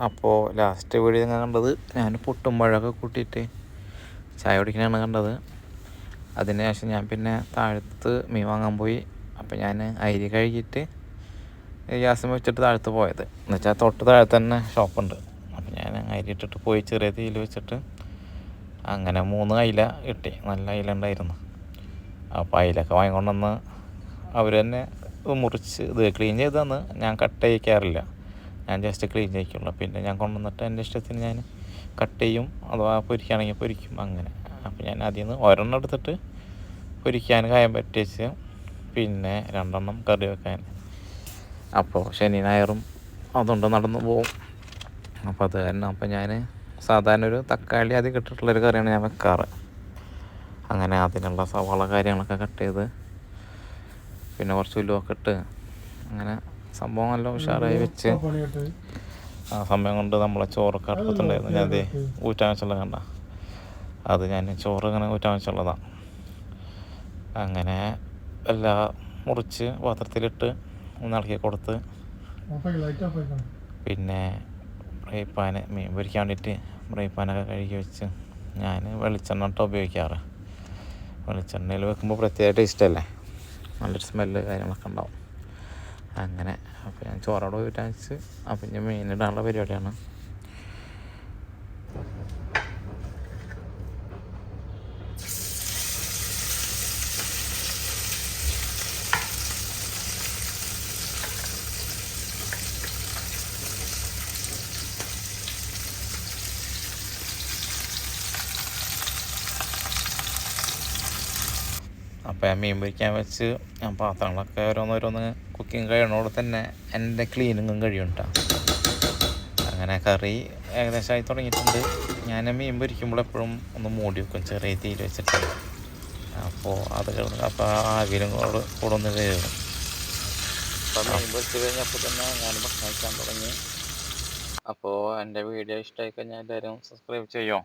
അപ്പോൾ last video ഞാൻ കണ്ടത് ഞാൻ പുട്ടും പഴമൊക്കെ കൂട്ടിയിട്ട് ചായ കുടിക്കണതാണ് കണ്ടത്. അതിന് ശേഷം ഞാൻ പിന്നെ താഴത്ത് മീൻ വാങ്ങാൻ പോയി. അപ്പോൾ ഞാൻ അരി കഴുകിയിട്ട് ഗ്യാസ് വെച്ചിട്ട് താഴത്ത് പോയത് എന്ന് വെച്ചാൽ തൊട്ട് താഴത്ത് തന്നെ ഷോപ്പുണ്ട്. അപ്പോൾ ഞാൻ അരി ഇട്ടിട്ട് പോയി ചെറിയ തീയിൽ വെച്ചിട്ട് അങ്ങനെ 3 അയില കിട്ടി. നല്ല അയില ഉണ്ടായിരുന്നു. അപ്പോൾ അയിലൊക്കെ വാങ്ങിക്കൊണ്ടുവന്ന് അവർ തന്നെ മുറിച്ച് ക്ലീൻ ചെയ്ത് തന്ന്. ഞാൻ കട്ട് ചെയ്യിക്കാറില്ല, ഞാൻ ജസ്റ്റ് ക്ലീൻ ചെയ്യിക്കുള്ളൂ. പിന്നെ ഞാൻ കൊണ്ടുവന്നിട്ട് എൻ്റെ ഇഷ്ടത്തിന് ഞാൻ കട്ട് ചെയ്യും, അഥവാ പൊരിക്കുകയാണെങ്കിൽ പൊരിക്കും അങ്ങനെ. അപ്പോൾ ഞാൻ അതിൽ നിന്ന് ഒരെണ്ണം എടുത്തിട്ട് പൊരിക്കാൻ കായം പറ്റിച്ച്, പിന്നെ 2 എണ്ണം കറി വെക്കാൻ. അപ്പോൾ ശനി ഞായറും അതുകൊണ്ട് നടന്നു പോവും. അപ്പോൾ അത് കാരണം അപ്പോൾ ഞാൻ സാധാരണ ഒരു തക്കാളി അധികം ഇട്ടിട്ടുള്ളൊരു കറിയാണ് ഞാൻ വെക്കാറ്. അങ്ങനെ അതിനുള്ള സവാള കാര്യങ്ങളൊക്കെ കട്ട് ചെയ്ത് പിന്നെ കുറച്ച് ഉലുവൊക്കെ ഇട്ട് അങ്ങനെ സംഭവം നല്ല ഉഷാറായി വെച്ച് ആ സമയം കൊണ്ട് നമ്മളെ ചോറൊക്കെ അടുപ്പത്തുണ്ടായിരുന്നു. ഞാൻ അത് ഊറ്റാൻ വെച്ചുള്ള കണ്ട അത് ഞാൻ ചോറ് ഇങ്ങനെ ഊറ്റാൻ വെച്ചുള്ളതാണ്. അങ്ങനെ എല്ലാം മുറിച്ച് പാത്രത്തിലിട്ട് ഇളക്കി കൊടുത്ത് പിന്നെ ഫ്രൈ പാന് മീൻ പൊരിക്കാൻ വേണ്ടിയിട്ട് ഫ്രൈ പാനൊക്കെ കഴുകി വെച്ച് ഞാൻ വെളിച്ചെണ്ണ ഇട്ട് ഉപയോഗിക്കാറ്. വെളിച്ചെണ്ണയിൽ വെക്കുമ്പോൾ പ്രത്യേക ടേസ്റ്റല്ലേ, നല്ലൊരു സ്മെല്ല് കാര്യങ്ങളൊക്കെ ഉണ്ടാവും. അങ്ങനെ അപ്പോൾ ഞാൻ ചോറോടെ ഊറ്റാൻ വെച്ച് അപ്പം ഞാൻ മീനിടാനുള്ള പരിപാടിയാണ്. അപ്പോൾ ഞാൻ മീൻ പൊരിക്കാൻ വെച്ച് ഞാൻ പാത്രങ്ങളൊക്കെ ഓരോന്നോരോന്ന് കുക്കിങ് കഴിയണോടെ തന്നെ എൻ്റെ ക്ലീനിങ്ങും കഴിയും കേട്ടോ. അങ്ങനെ കറി ഏകദേശം ആയി തുടങ്ങിയിട്ടുണ്ട്. ഞാൻ മീൻ പൊരിക്കുമ്പോൾ എപ്പോഴും ഒന്ന് മൂടി വെക്കും ചെറിയ തീയിൽ വെച്ചിട്ട്. അപ്പോൾ അത് കിടന്ന് അപ്പോൾ ആവിയിലും കൂടെ ഒന്ന് വേവും. അപ്പോൾ മീൻ പൊരിച്ച് കഴിഞ്ഞപ്പോൾ തന്നെ ഞാൻ ഭക്ഷണം കഴിക്കാൻ തുടങ്ങി. അപ്പോൾ എൻ്റെ വീഡിയോ ഇഷ്ടമായി കഴിഞ്ഞാൽ എല്ലാവരും സബ്സ്ക്രൈബ് ചെയ്യുമോ?